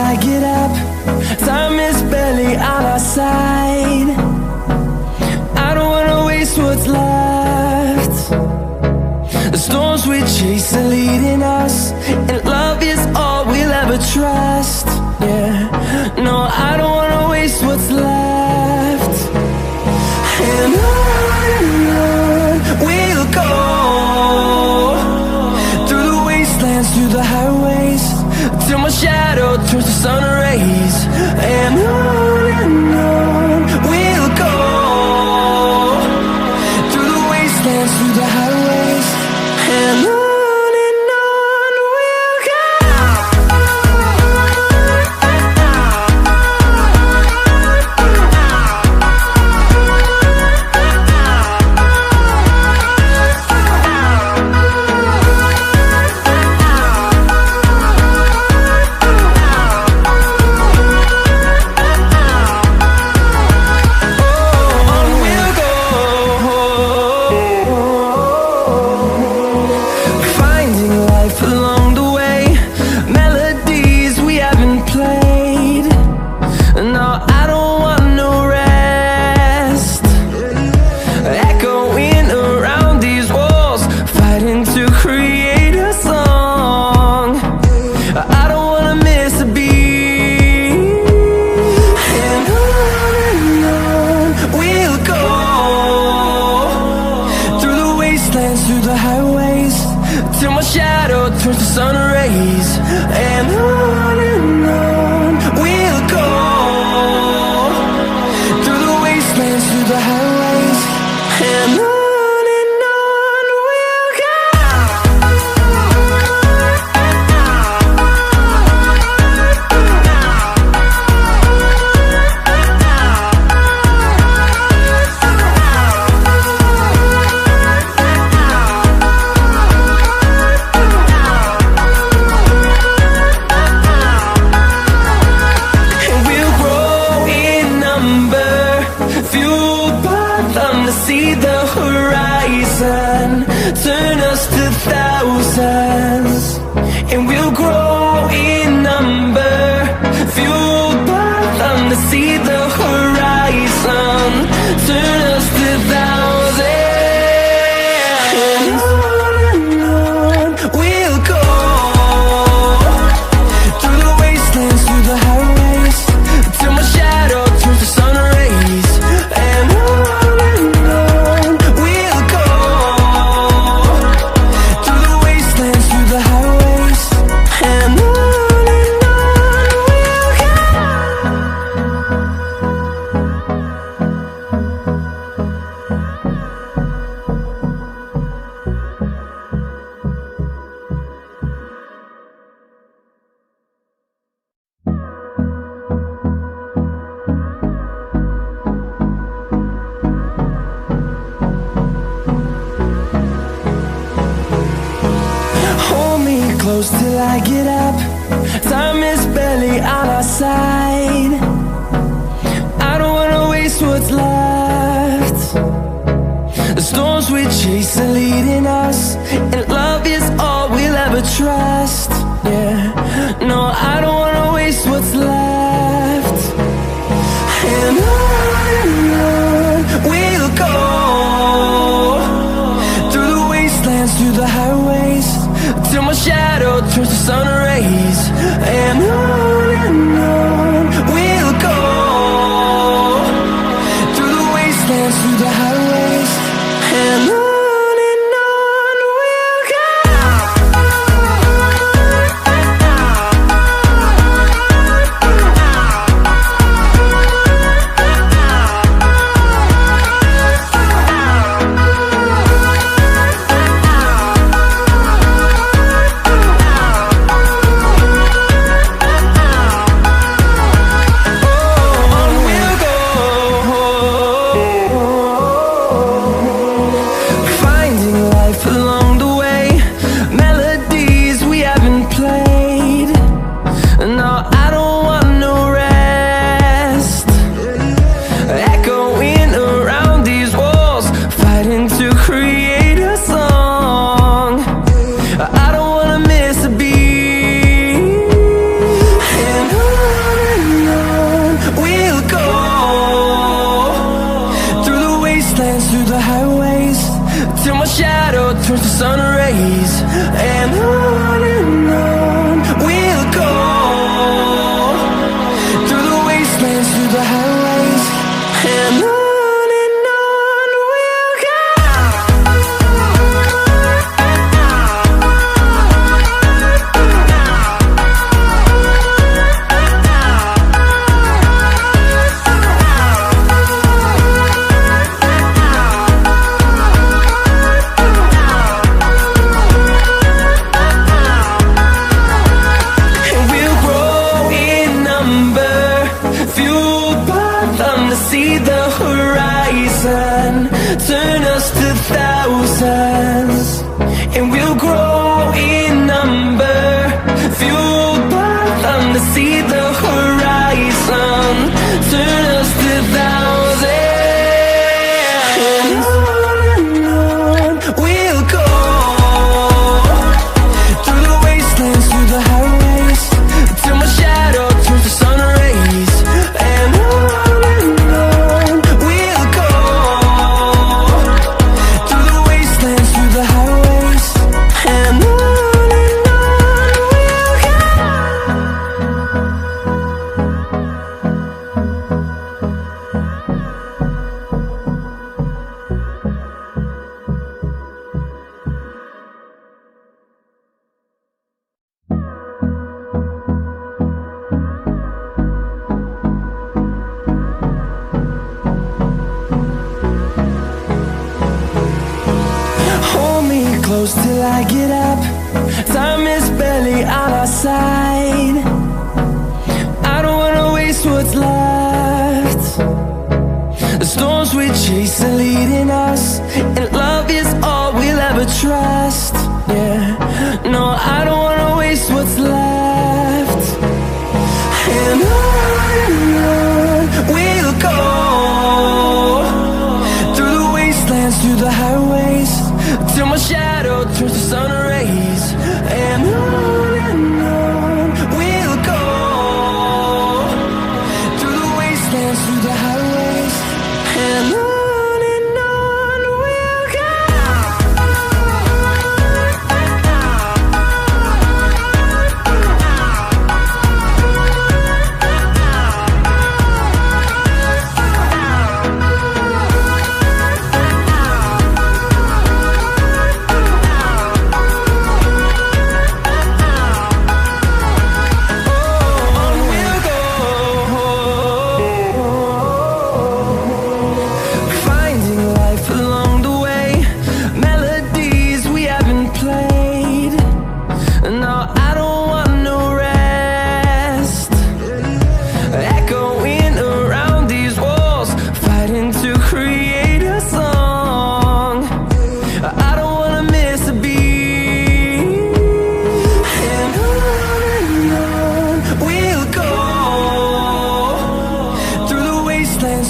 I get up. Time is barely on our side. I don't wanna waste what's left. The storms we chase are leading us, and love is all we'll ever trust. Yeah, no, I don't wanna waste what's left. And on we'll go, through the wastelands, through the highways, till my shadow turns to sun rays. And on we'll go, through the wastelands, through the highways, and on we'll go. Through the highways, till my shadow turns to sun rays. And on we'll go, through the wastelands, through the highways, and on we'll go. See the horizon turn us to thousands, and we'll grow in number, fueled by them. To see the horizon turn us to thousands, and on we'll go, through the wastelands, through the highways, till my shadow turns to sun rays. And close till I get up. Time is barely on our side. I don't wanna waste what's left. The storms we chase are leading us, and love is all we'll ever trust. Yeah, no, I don't wanna waste what's left. And on we'll go, through the wastelands, through the highways, till my shadow turns to sun rays. And on we'll go, through the wastelands, through the highways, and on we'll go. close till I get up. Time is barely on our side. I don't wanna waste what's left. The storms we chase are leading us, and love is all we'll ever trust. Yeah, no, I don't wanna waste what's left. And on we'll go, through the wastelands, through the highways, till my shadow turns to sun rays. And on we'll go, through the wastelands, through the highways, and on we'll go.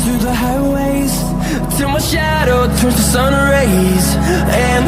Through the highways, till my shadow turns to sun rays. And